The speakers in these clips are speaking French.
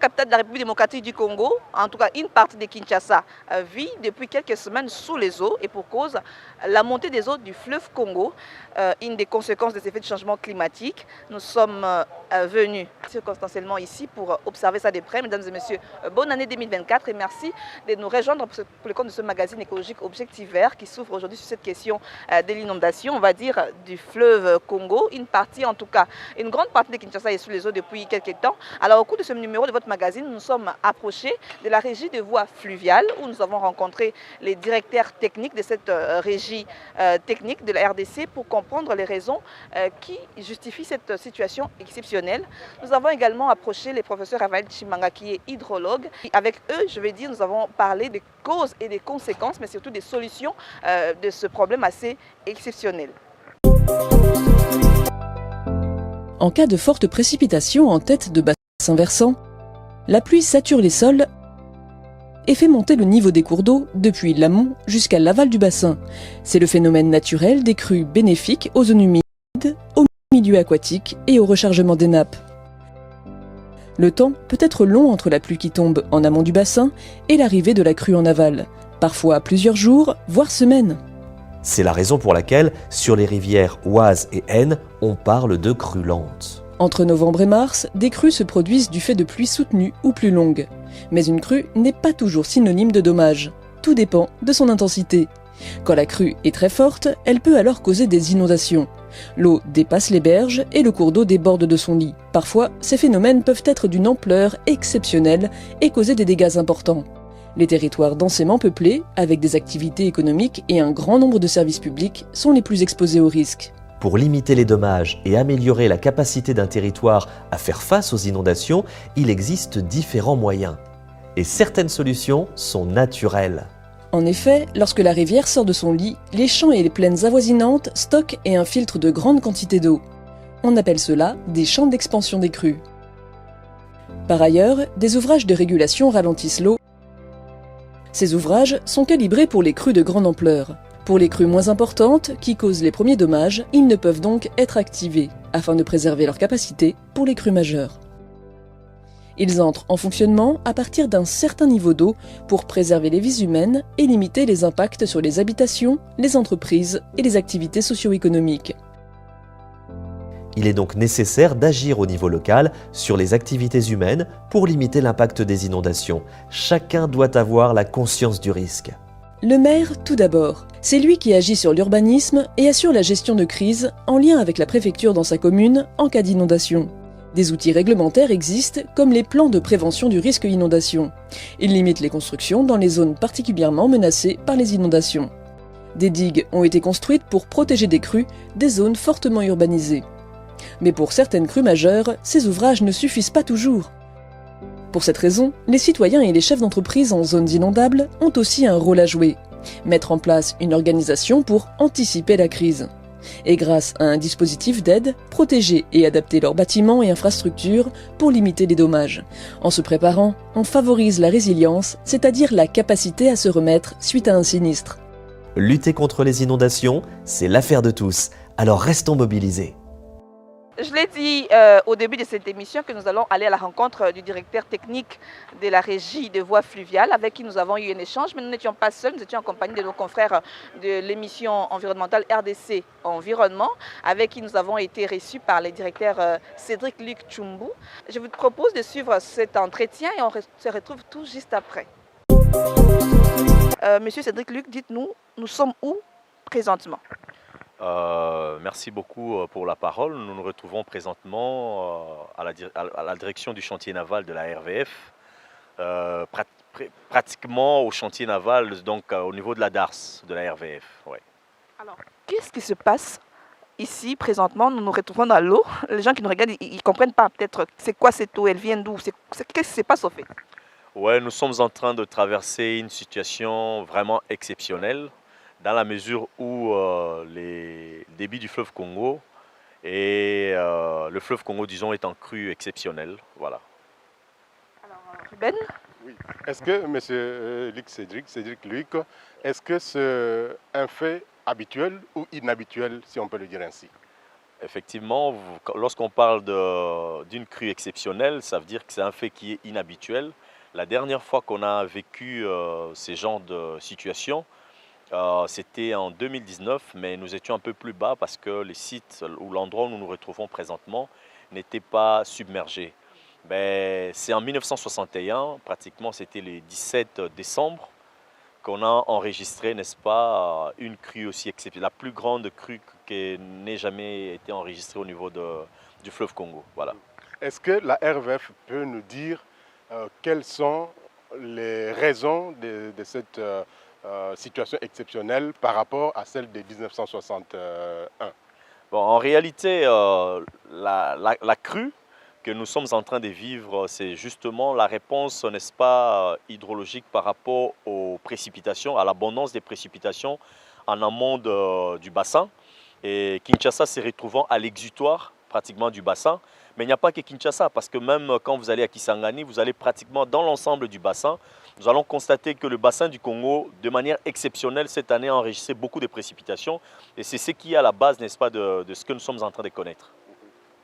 capitale de la République démocratique du Congo, en tout cas une partie de Kinshasa, vit depuis quelques semaines sous les eaux et pour cause la montée des eaux du fleuve Congo, une des conséquences des effets du changement climatique. Nous sommes venus circonstanciellement ici pour observer ça de près. Mesdames et messieurs, bonne année 2024 et merci de nous rejoindre pour le compte de ce magazine écologique Objectif Vert qui s'ouvre aujourd'hui sur cette question de l'inondation, on va dire, du fleuve Congo. Une partie, en tout cas, une grande partie de Kinshasa est sous les eaux depuis quelques temps. Alors, au cours de ce numéro de votre magazine, nous sommes approchés de la régie de voies fluviales où nous avons rencontré les directeurs techniques de cette régie technique de la RDC pour comprendre les raisons qui justifient cette situation exceptionnelle. Nous avons également approché les professeurs Raphaël Chimanga qui est hydrologue. Avec eux, je vais dire, nous avons parlé des causes et des conséquences, mais surtout des solutions de ce problème assez exceptionnel. En cas de forte précipitation en tête de bassin versant, la pluie sature les sols et fait monter le niveau des cours d'eau depuis l'amont jusqu'à l'aval du bassin. C'est le phénomène naturel des crues bénéfiques aux zones humides, aux milieux aquatiques et au rechargement des nappes. Le temps peut être long entre la pluie qui tombe en amont du bassin et l'arrivée de la crue en aval, parfois plusieurs jours, voire semaines. C'est la raison pour laquelle, sur les rivières Oise et Aisne, on parle de crues lentes. Entre novembre et mars, des crues se produisent du fait de pluies soutenues ou plus longues. Mais une crue n'est pas toujours synonyme de dommage. Tout dépend de son intensité. Quand la crue est très forte, elle peut alors causer des inondations. L'eau dépasse les berges et le cours d'eau déborde de son lit. Parfois, ces phénomènes peuvent être d'une ampleur exceptionnelle et causer des dégâts importants. Les territoires densément peuplés, avec des activités économiques et un grand nombre de services publics, sont les plus exposés aux risques. Pour limiter les dommages et améliorer la capacité d'un territoire à faire face aux inondations, il existe différents moyens. Et certaines solutions sont naturelles. En effet, lorsque la rivière sort de son lit, les champs et les plaines avoisinantes stockent et infiltrent de grandes quantités d'eau. On appelle cela des champs d'expansion des crues. Par ailleurs, des ouvrages de régulation ralentissent l'eau. Ces ouvrages sont calibrés pour les crues de grande ampleur. Pour les crues moins importantes, qui causent les premiers dommages, ils ne peuvent donc être activés, afin de préserver leur capacité pour les crues majeures. Ils entrent en fonctionnement à partir d'un certain niveau d'eau pour préserver les vies humaines et limiter les impacts sur les habitations, les entreprises et les activités socio-économiques. Il est donc nécessaire d'agir au niveau local sur les activités humaines pour limiter l'impact des inondations. Chacun doit avoir la conscience du risque. Le maire, tout d'abord. C'est lui qui agit sur l'urbanisme et assure la gestion de crise en lien avec la préfecture dans sa commune en cas d'inondation. Des outils réglementaires existent comme les plans de prévention du risque inondation. Ils limitent les constructions dans les zones particulièrement menacées par les inondations. Des digues ont été construites pour protéger des crues des zones fortement urbanisées. Mais pour certaines crues majeures, ces ouvrages ne suffisent pas toujours. Pour cette raison, les citoyens et les chefs d'entreprise en zones inondables ont aussi un rôle à jouer. Mettre en place une organisation pour anticiper la crise. Et grâce à un dispositif d'aide, protéger et adapter leurs bâtiments et infrastructures pour limiter les dommages. En se préparant, on favorise la résilience, c'est-à-dire la capacité à se remettre suite à un sinistre. Lutter contre les inondations, c'est l'affaire de tous, alors restons mobilisés. Je l'ai dit au début de cette émission que nous allons aller à la rencontre du directeur technique de la régie de voies fluviales avec qui nous avons eu un échange, mais nous n'étions pas seuls, nous étions en compagnie de nos confrères de l'émission environnementale RDC Environnement, avec qui nous avons été reçus par le directeur Cédric Luc Tchumbu. Je vous propose de suivre cet entretien et on se retrouve tout juste après. Monsieur Cédric Luc, dites-nous, nous sommes où présentement ? Merci beaucoup pour la parole. Nous nous retrouvons présentement à la direction du chantier naval de la RVF, pratiquement au chantier naval, donc au niveau de la DARS de la RVF. Ouais. Alors, qu'est-ce qui se passe ici présentement? Nous nous retrouvons dans l'eau. Les gens qui nous regardent, ils ne comprennent pas peut-être c'est quoi cette eau, elle vient d'où, qu'est-ce qui se passe au fait? Ouais, nous sommes en train de traverser une situation vraiment exceptionnelle, dans la mesure où les débits du fleuve Congo et le fleuve Congo, disons, est en crue exceptionnelle. Voilà. Alors, Ruben? Oui. Est-ce que, M. Cédric Luc, est-ce que c'est un fait habituel ou inhabituel, si on peut le dire ainsi? Effectivement, lorsqu'on parle d'une crue exceptionnelle, ça veut dire que c'est un fait qui est inhabituel. La dernière fois qu'on a vécu ces genres de situations, c'était en 2019, mais nous étions un peu plus bas parce que les sites ou l'endroit où nous nous retrouvons présentement n'était pas submergé. Mais c'est en 1961, pratiquement c'était le 17 décembre, qu'on a enregistré, n'est-ce pas, une crue aussi exceptionnelle, la plus grande crue qui n'ait jamais été enregistrée au niveau du fleuve Congo. Voilà. Est-ce que la RVF peut nous dire quelles sont les raisons de cette situation exceptionnelle par rapport à celle de 1961? Bon, en réalité, la crue que nous sommes en train de vivre, c'est justement la réponse, n'est-ce pas, hydrologique par rapport aux précipitations, à l'abondance des précipitations en amont du bassin. Et Kinshasa se retrouvant à l'exutoire pratiquement du bassin. Mais il n'y a pas que Kinshasa, parce que même quand vous allez à Kisangani, vous allez pratiquement dans l'ensemble du bassin. Nous allons constater que le bassin du Congo, de manière exceptionnelle, cette année, a enregistré beaucoup de précipitations. Et c'est ce qui est à la base, n'est-ce pas, de ce que nous sommes en train de connaître.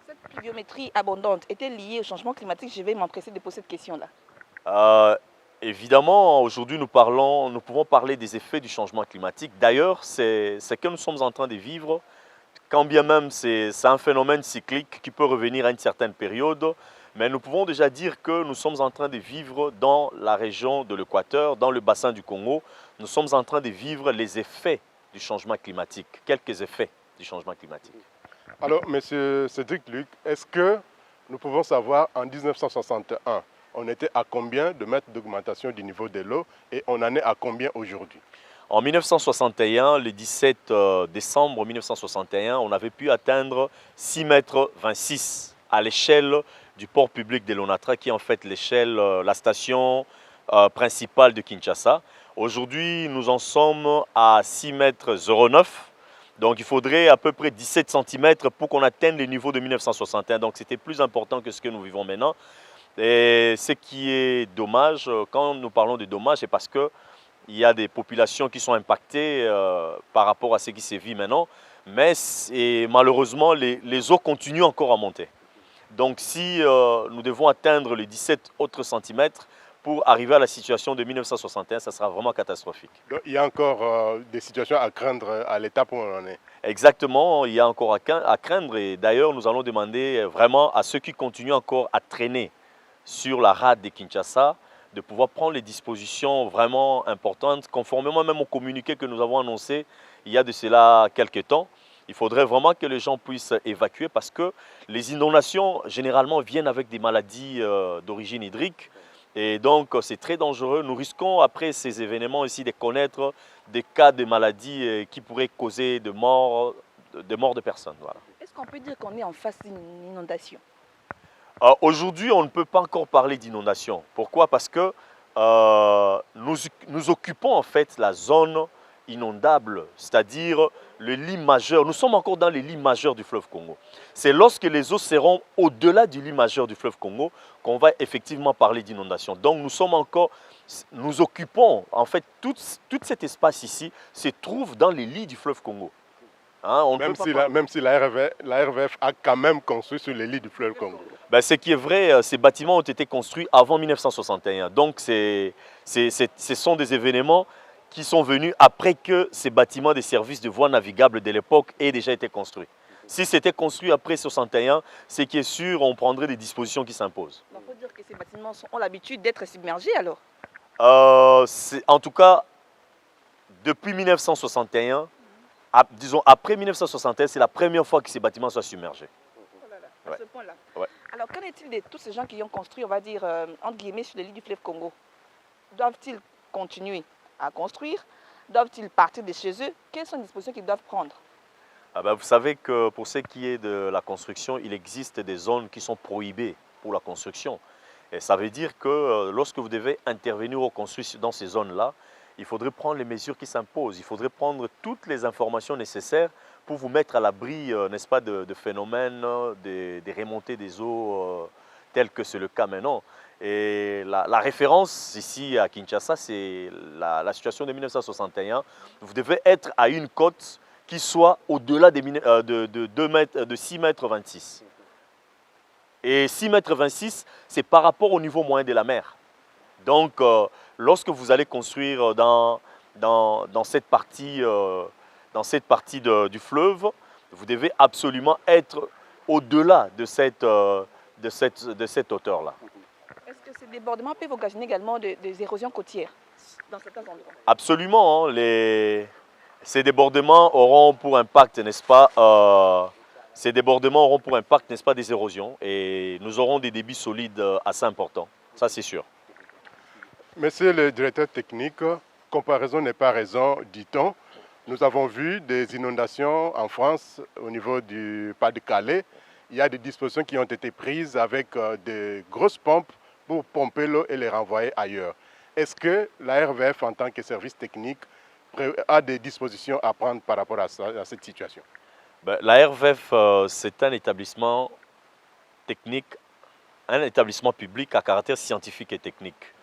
Cette pluviométrie abondante était liée au changement climatique? Je vais m'empresser de poser cette question-là. Évidemment, aujourd'hui, nous pouvons parler des effets du changement climatique. D'ailleurs, c'est ce que nous sommes en train de vivre, quand bien même c'est un phénomène cyclique qui peut revenir à une certaine période, mais nous pouvons déjà dire que nous sommes en train de vivre dans la région de l'Équateur, dans le bassin du Congo, nous sommes en train de vivre les effets du changement climatique, quelques effets du changement climatique. Alors, M. Cédric Luc, est-ce que nous pouvons savoir, en 1961, on était à combien de mètres d'augmentation du niveau de l'eau et on en est à combien aujourd'hui? En 1961, le 17 décembre 1961, on avait pu atteindre 6,26 mètres à l'échelle du port public de l'Onatra, qui est en fait la station principale de Kinshasa. Aujourd'hui, nous en sommes à 6,09 mètres. Donc il faudrait à peu près 17 cm pour qu'on atteigne les niveaux de 1961. Donc c'était plus important que ce que nous vivons maintenant. Et ce qui est dommage, quand nous parlons de dommage, c'est parce qu'il y a des populations qui sont impactées par rapport à ce qui se vit maintenant. Mais malheureusement, les eaux continuent encore à monter. Donc si nous devons atteindre les 17 autres centimètres pour arriver à la situation de 1961, ça sera vraiment catastrophique. Donc, il y a encore des situations à craindre à l'étape où on en est. Exactement, il y a encore à craindre. Et d'ailleurs, nous allons demander vraiment à ceux qui continuent encore à traîner sur la rade de Kinshasa de pouvoir prendre les dispositions vraiment importantes, conformément même au communiqué que nous avons annoncé il y a de cela quelques temps. Il faudrait vraiment que les gens puissent évacuer parce que les inondations, généralement, viennent avec des maladies d'origine hydrique. Et donc, c'est très dangereux. Nous risquons, après ces événements ici, de connaître des cas de maladies qui pourraient causer de morts de personnes. Voilà. Est-ce qu'on peut dire qu'on est en face d'une inondation? Aujourd'hui, on ne peut pas encore parler d'inondation. Pourquoi? Parce que nous occupons en fait la zone inondable, c'est-à-dire le lit majeur. Nous sommes encore dans les lits majeurs du fleuve Congo. C'est lorsque les eaux seront au-delà du lit majeur du fleuve Congo qu'on va effectivement parler d'inondation. Donc nous occupons, en fait, tout cet espace ici se trouve dans les lits du fleuve Congo. Hein, même si la RVF a quand même construit sur les lits du fleuve Congo. Ben, ce qui est vrai, ces bâtiments ont été construits avant 1961. Donc ce sont des événements qui sont venus après que ces bâtiments des services de voies navigables de l'époque aient déjà été construits. Si c'était construit après 61, ce qui est sûr, on prendrait des dispositions qui s'imposent. On peut dire que ces bâtiments ont l'habitude d'être submergés alors? En tout cas, depuis 1961, disons après 1961, c'est la première fois que ces bâtiments soient submergés. Oh là là, à ce point-là. Ouais. Alors qu'en est-il de tous ces gens qui ont construit, on va dire, entre guillemets, sur les lits du fleuve Congo? Doivent-ils continuer à construire? Doivent-ils partir de chez eux? Quelles sont les dispositions qu'ils doivent prendre? Vous savez que pour ce qui est de la construction, il existe des zones qui sont prohibées pour la construction. Et ça veut dire que lorsque vous devez intervenir ou construire dans ces zones-là, il faudrait prendre les mesures qui s'imposent. Il faudrait prendre toutes les informations nécessaires pour vous mettre à l'abri, n'est-ce pas, de phénomènes, de remontées des eaux telles que c'est le cas maintenant. Et la référence ici à Kinshasa, c'est la situation de 1961. Vous devez être à une côte qui soit au-delà de 6 mètres 26. Et 6 mètres 26, c'est par rapport au niveau moyen de la mer. Donc, lorsque vous allez construire dans cette partie, du fleuve, vous devez absolument être au-delà de cette hauteur-là. Est-ce que ces débordements peuvent occasionner également des érosions côtières dans certains endroits? Absolument. Hein, ces débordements auront pour impact, n'est-ce pas, des érosions. Et nous aurons des débits solides assez importants. Ça, c'est sûr. Monsieur le directeur technique, comparaison n'est pas raison, dit-on. Nous avons vu des inondations en France au niveau du Pas-de-Calais. Il y a des dispositions qui ont été prises avec des grosses pompes pour pomper l'eau et les renvoyer ailleurs. Est-ce que la RVF, en tant que service technique, a des dispositions à prendre par rapport à cette situation? La RVF, c'est un établissement technique, un établissement public à caractère scientifique et technique.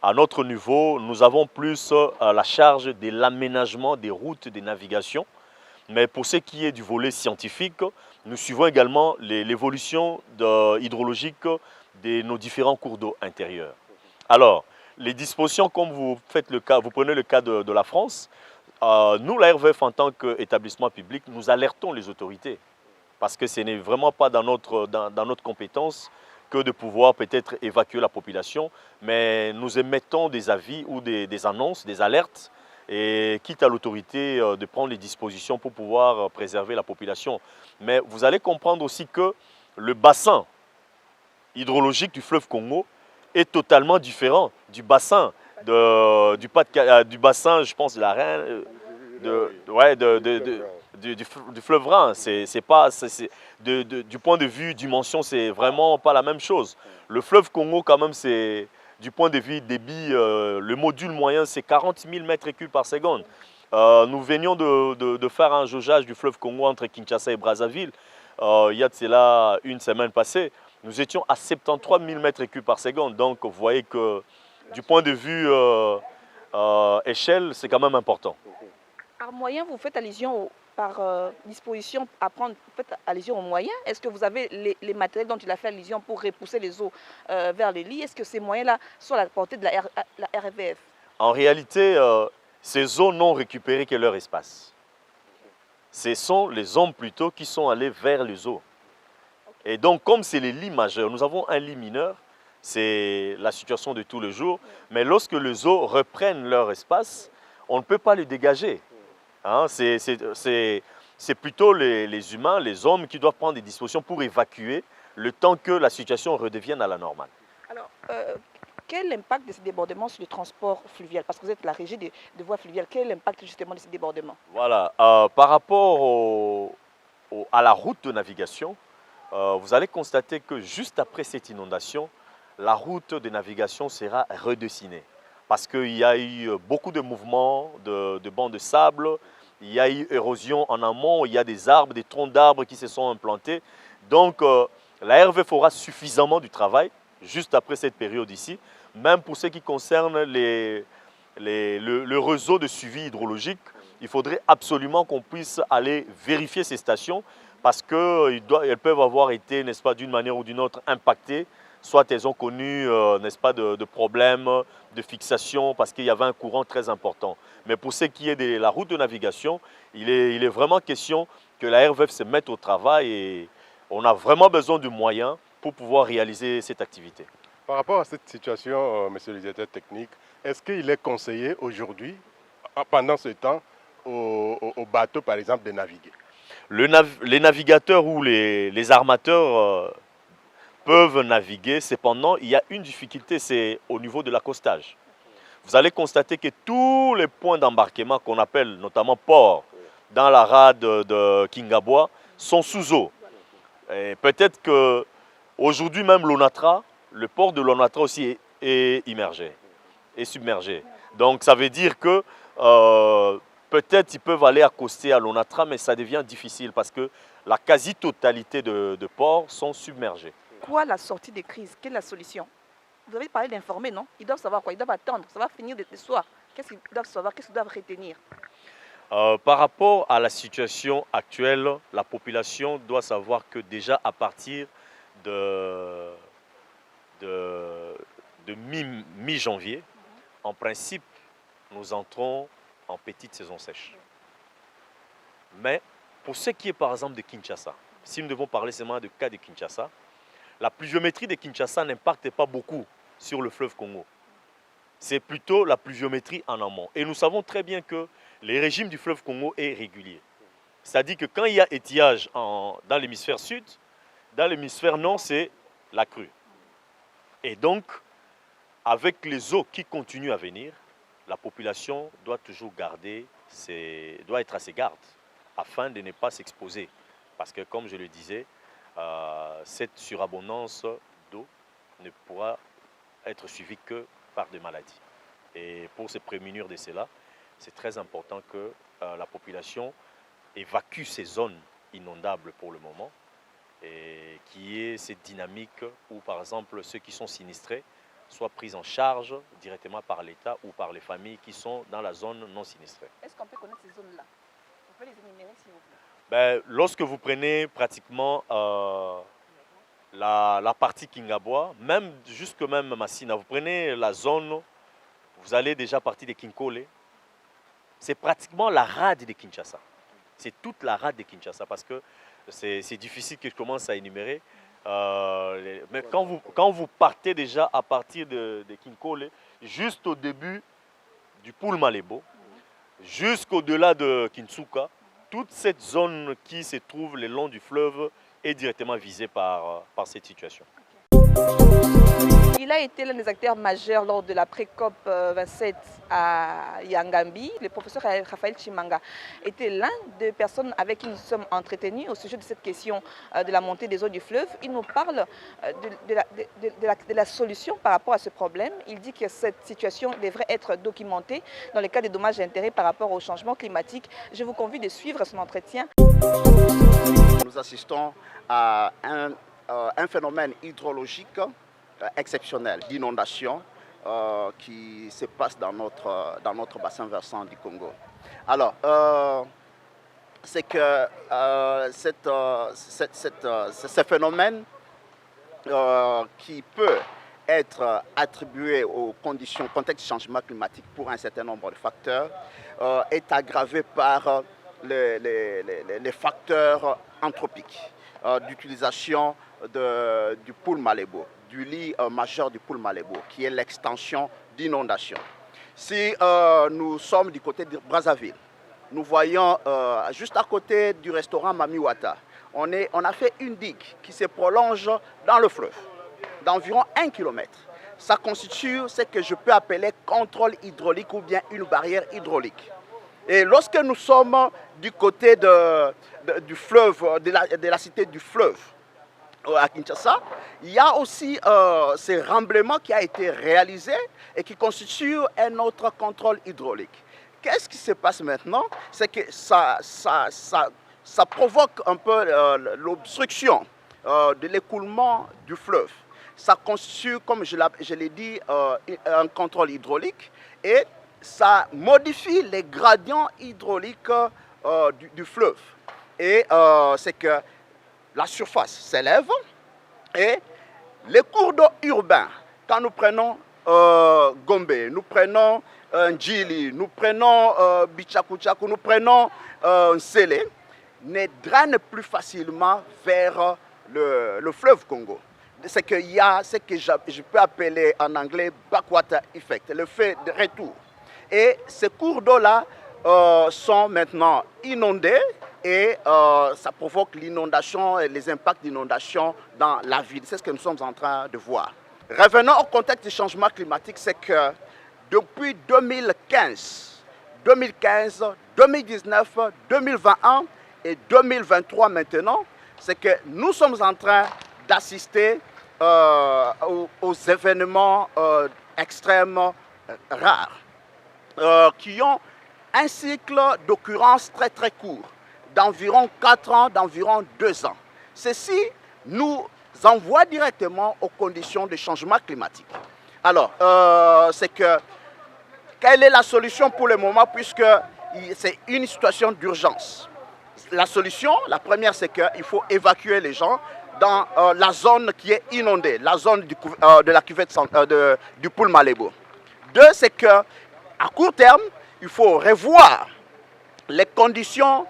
À notre niveau, nous avons plus la charge de l'aménagement des routes de navigation. Mais pour ce qui est du volet scientifique, nous suivons également l'évolution hydrologique de nos différents cours d'eau intérieurs. Alors, les dispositions, comme vous prenez le cas de la France, nous, la RVF, en tant qu'établissement public, nous alertons les autorités. Parce que ce n'est vraiment pas dans notre compétence que de pouvoir peut-être évacuer la population, mais nous émettons des avis ou des annonces, des alertes, et quitte à l'autorité de prendre les dispositions pour pouvoir préserver la population. Mais vous allez comprendre aussi que le bassin hydrologique du fleuve Congo est totalement différent du bassin, du bassin, je pense, de la Reine, du fleuve Rhin. Du point de vue dimension, c'est vraiment pas la même chose. Le fleuve Congo, quand même, c'est du point de vue débit, le module moyen, c'est 40 000 mètres cubes par seconde. Nous venions de faire un jaugeage du fleuve Congo entre Kinshasa et Brazzaville. Il y a de cela une semaine passée. Nous étions à 73 000 mètres cubes par seconde. Donc, vous voyez que du point de vue échelle, c'est quand même important. Par moyen, vous faites allusion par disposition à prendre, vous faites allusion aux moyens. Est-ce que vous avez les matériels dont il a fait allusion pour repousser les eaux vers les lits? Est-ce que ces moyens-là sont à la portée de la RVF? En réalité, ces eaux n'ont récupéré que leur espace. Ce sont les hommes plutôt qui sont allés vers les eaux. Et donc, comme c'est les lits majeurs, nous avons un lit mineur, c'est la situation de tous les jours. Mais lorsque les eaux reprennent leur espace, on ne peut pas les dégager. Hein, c'est plutôt les humains, les hommes qui doivent prendre des dispositions pour évacuer le temps que la situation redevienne à la normale. Alors, quel impact de ces débordements sur le transport fluvial? Parce que vous êtes la régie des voies fluviales. Quel est l'impact justement de ces débordements? Voilà, par rapport à la route de navigation, vous allez constater que juste après cette inondation, la route de navigation sera redessinée. Parce qu'il y a eu beaucoup de mouvements de bancs de sable, il y a eu érosion en amont, il y a des arbres, des troncs d'arbres qui se sont implantés. Donc la RVF aura suffisamment du travail juste après cette période ici, même pour ce qui concerne le réseau de suivi hydrologique. Il faudrait absolument qu'on puisse aller vérifier ces stations parce qu'elles peuvent avoir été, n'est-ce pas, d'une manière ou d'une autre impactées. Soit elles ont connu, n'est-ce pas, de problèmes de fixation parce qu'il y avait un courant très important. Mais pour ce qui est de la route de navigation, il est vraiment question que la RVF se mette au travail et on a vraiment besoin de moyens pour pouvoir réaliser cette activité. Par rapport à cette situation, monsieur le directeur technique, est-ce qu'il est conseillé aujourd'hui, pendant ce temps, aux bateaux, par exemple, de naviguer? Les navigateurs ou les armateurs peuvent naviguer. Cependant, il y a une difficulté, c'est au niveau de l'accostage. Vous allez constater que tous les points d'embarquement qu'on appelle notamment ports dans la rade de Kingabwa sont sous eau. Peut-être qu'aujourd'hui même l'Onatra, le port de l'Onatra aussi est immergé, est submergé. Donc ça veut dire que peut-être ils peuvent aller accoster à l'Onatra, mais ça devient difficile parce que la quasi-totalité de ports sont submergés. Quoi la sortie de crise? Quelle est la solution? Vous avez parlé d'informer, non? Ils doivent savoir quoi? Ils doivent attendre, ça va finir de soir. Qu'est-ce qu'ils doivent savoir? Qu'est-ce qu'ils doivent retenir? Par rapport à la situation actuelle, la population doit savoir que déjà à partir de, de mi-janvier, en principe, nous entrons en petite saison sèche. Mais pour ce qui est par exemple de Kinshasa, si nous devons parler seulement du cas de Kinshasa, la pluviométrie de Kinshasa n'impacte pas beaucoup sur le fleuve Congo. C'est plutôt la pluviométrie en amont. Et nous savons très bien que le régime du fleuve Congo est régulier. C'est-à-dire que quand il y a étiage dans l'hémisphère sud, dans l'hémisphère nord, c'est la crue. Et donc, avec les eaux qui continuent à venir, la population doit toujours doit être à ses gardes afin de ne pas s'exposer. Parce que, comme je le disais, cette surabondance d'eau ne pourra être suivie que par des maladies. Et pour se prémunir de cela, c'est très important que la population évacue ces zones inondables pour le moment et qu'il y ait cette dynamique où, par exemple, ceux qui sont sinistrés soient pris en charge directement par l'État ou par les familles qui sont dans la zone non sinistrée. Est-ce qu'on peut connaître ces zones-là? On peut les énumérer, s'il vous plaît. Lorsque vous prenez pratiquement la partie Kingabois, même jusque même Massina, vous prenez la zone, vous allez déjà partir de Kinkole, c'est pratiquement la rade de Kinshasa. C'est toute la rade de Kinshasa parce que c'est difficile que je commence à énumérer. Mais quand vous partez déjà à partir de Kinkole, juste au début du Poul Malebo, jusqu'au-delà de Kinsuka, toute cette zone qui se trouve le long du fleuve est directement visée par cette situation. Il a été l'un des acteurs majeurs lors de la pré-COP 27 à Yangambi. Le professeur Raphaël Chimanga était l'un des personnes avec qui nous sommes entretenus au sujet de cette question de la montée des eaux du fleuve. Il nous parle de la solution par rapport à ce problème. Il dit que cette situation devrait être documentée dans les cas de dommages et intérêts par rapport au changement climatique. Je vous convie de suivre son entretien. Nous assistons à un phénomène hydrologique exceptionnel d'inondation qui se passe dans notre bassin versant du Congo. Alors, c'est que ce phénomène qui peut être attribué aux conditions, contexte du changement climatique pour un certain nombre de facteurs, est aggravé par les facteurs anthropiques d'utilisation du Poul Malebo, du lit majeur du Poul Malebo, qui est l'extension d'inondation. Si nous sommes du côté de Brazzaville, nous voyons juste à côté du restaurant Mamiwata, on a fait une digue qui se prolonge dans le fleuve, d'environ 1 km. Ça constitue ce que je peux appeler contrôle hydraulique ou bien une barrière hydraulique. Et lorsque nous sommes du côté du fleuve, de la cité du fleuve, à Kinshasa, il y a aussi ce remblaiement qui a été réalisé et qui constitue un autre contrôle hydraulique. Qu'est-ce qui se passe maintenant? C'est que ça provoque un peu l'obstruction de l'écoulement du fleuve. Ça constitue, comme je l'ai dit, un contrôle hydraulique et ça modifie les gradients hydrauliques du fleuve. Et c'est que la surface s'élève et les cours d'eau urbains, quand nous prenons Gombe, nous prenons Ndjili, nous prenons Bichakuchaku, nous prenons Nsele, ne drainent plus facilement vers le fleuve Congo. C'est qu'il y a ce que je peux appeler en anglais backwater effect, l'effet de retour. Et ces cours d'eau-là sont maintenant inondés et ça provoque l'inondation et les impacts d'inondation dans la ville. C'est ce que nous sommes en train de voir. Revenons au contexte du changement climatique, c'est que depuis 2015, 2019, 2021 et 2023 maintenant, c'est que nous sommes en train d'assister aux événements extrêmes rares qui ont un cycle d'occurrence très très court, d'environ 4 ans, d'environ 2 ans. Ceci nous envoie directement aux conditions de changement climatique. Alors, c'est que, quelle est la solution pour le moment, puisque c'est une situation d'urgence. La solution, la première, c'est qu'il faut évacuer les gens dans la zone qui est inondée, la zone de la cuvette du Poul Malébo. Deux, c'est qu'à court terme, il faut revoir les conditions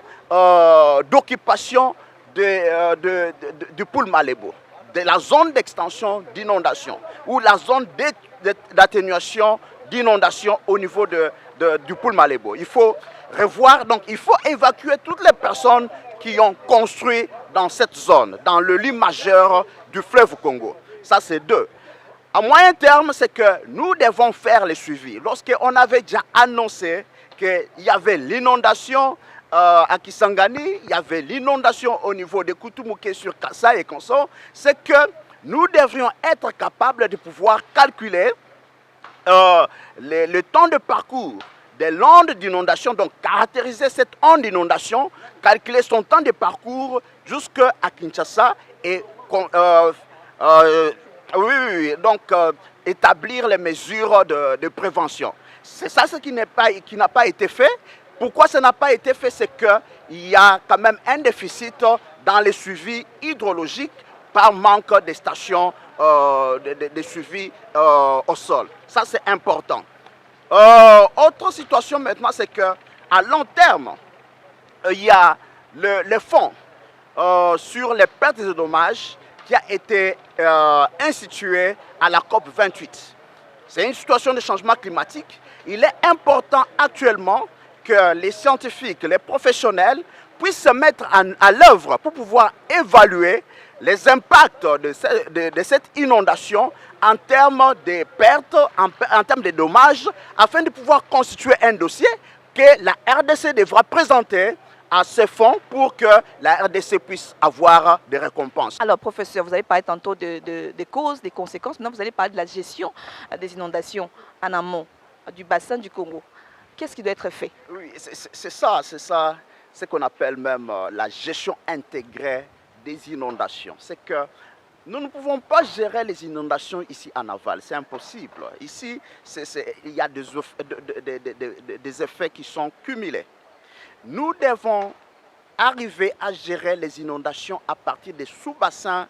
d'occupation du Poul Malébo, de la zone d'extension d'inondation ou la zone d'atténuation d'inondation au niveau du Poul Malébo. Il faut revoir, donc il faut évacuer toutes les personnes qui ont construit dans cette zone, dans le lit majeur du fleuve Congo. Ça, c'est deux. À moyen terme, c'est que nous devons faire le suivi. Lorsqu'on avait déjà annoncé qu'il y avait l'inondation à Kisangani, il y avait l'inondation au niveau de Koutoumouké sur Kassa et Konso, c'est que nous devrions être capables de pouvoir calculer le temps de parcours des ondes d'inondation, donc caractériser cette onde d'inondation, calculer son temps de parcours jusqu'à Kinshasa et établir les mesures de prévention. C'est ça ce qui n'a pas été fait. Pourquoi ça n'a pas été fait? C'est qu'il y a quand même un déficit dans les suivis hydrologiques par manque de stations de suivi au sol. Ça, c'est important. Autre situation maintenant, c'est qu'à long terme, il y a le fonds sur les pertes et dommages qui a été institué à la COP 28. C'est une situation de changement climatique. Il est important actuellement que les scientifiques, les professionnels puissent se mettre à l'œuvre pour pouvoir évaluer les impacts de cette inondation en termes de pertes, en termes de dommages, afin de pouvoir constituer un dossier que la RDC devra présenter à ce fonds pour que la RDC puisse avoir des récompenses. Alors, professeur, vous avez parlé tantôt des causes, des conséquences. Maintenant, vous allez parler de la gestion des inondations en amont du bassin du Congo. Qu'est-ce qui doit être fait? Oui, c'est ça, ce qu'on appelle même la gestion intégrée des inondations. C'est que nous ne pouvons pas gérer les inondations ici en aval, c'est impossible. Ici, il y a des effets qui sont cumulés. Nous devons arriver à gérer les inondations à partir des sous-bassins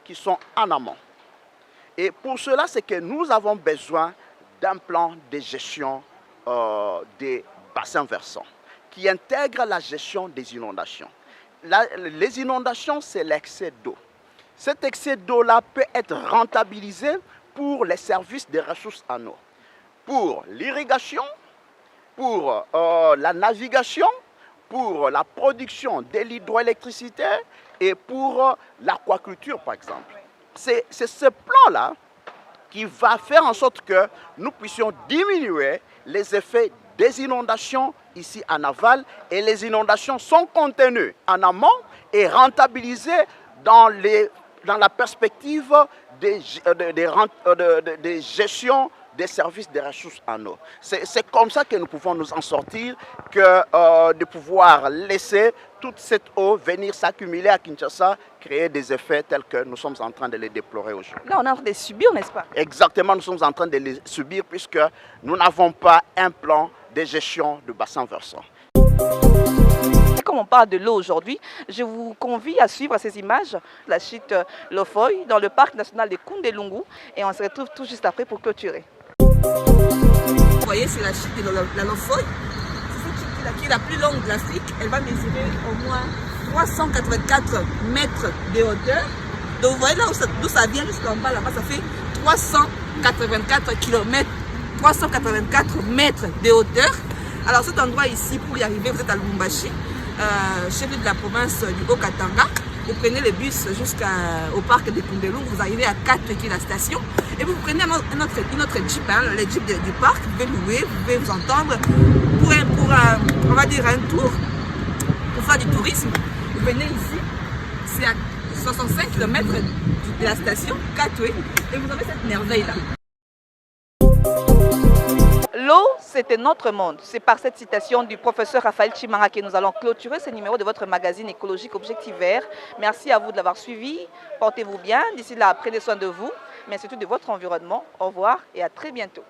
qui sont en amont. Et pour cela, c'est que nous avons besoin d'un plan de gestion des bassins versants qui intègre la gestion des inondations. Les inondations, c'est l'excès d'eau. Cet excès d'eau-là peut être rentabilisé pour les services des ressources en eau, pour l'irrigation, pour la navigation, pour la production de l'hydroélectricité et pour l'aquaculture, par exemple. C'est ce plan-là qui va faire en sorte que nous puissions diminuer les effets des inondations ici en aval, et les inondations sont contenues en amont et rentabilisées dans la perspective des gestions des services des ressources en eau. C'est comme ça que nous pouvons nous en sortir, que de pouvoir laisser toute cette eau venir s'accumuler à Kinshasa, créer des effets tels que nous sommes en train de les déplorer aujourd'hui. Là, on est en train de les subir, n'est-ce pas? Exactement, nous sommes en train de les subir puisque nous n'avons pas un plan de gestion de bassins versants. Comme on parle de l'eau aujourd'hui, je vous convie à suivre ces images, la chute Lofoy, dans le parc national de Koundelungu, et on se retrouve tout juste après pour clôturer. Vous voyez, c'est la chute de la Lofoy. C'est cette chute-là qui est la plus longue de l'Afrique. Elle va mesurer au moins 384 mètres de hauteur. Donc vous voyez là d'où ça vient jusqu'en bas, là-bas, ça fait 384 km, 384 mètres de hauteur. Alors cet endroit ici, pour y arriver, vous êtes à Lubumbashi, chef de la province du Haut-Katanga. Vous prenez le bus jusqu'au parc de Koundelungu, vous arrivez à 4 qui est la station, et vous prenez une autre jeep, le jeep du parc, vous pouvez louer, vous pouvez vous entendre pour on va dire un tour, pour faire du tourisme. Vous venez ici, c'est à 65 km de la station, Katwe, et vous avez cette merveille-là. L'eau, c'était notre monde. C'est par cette citation du professeur Raphaël Chimanga que nous allons clôturer ce numéro de votre magazine écologique Objectif Vert. Merci à vous de l'avoir suivi. Portez-vous bien. D'ici là, prenez soin de vous, mais surtout de votre environnement. Au revoir et à très bientôt.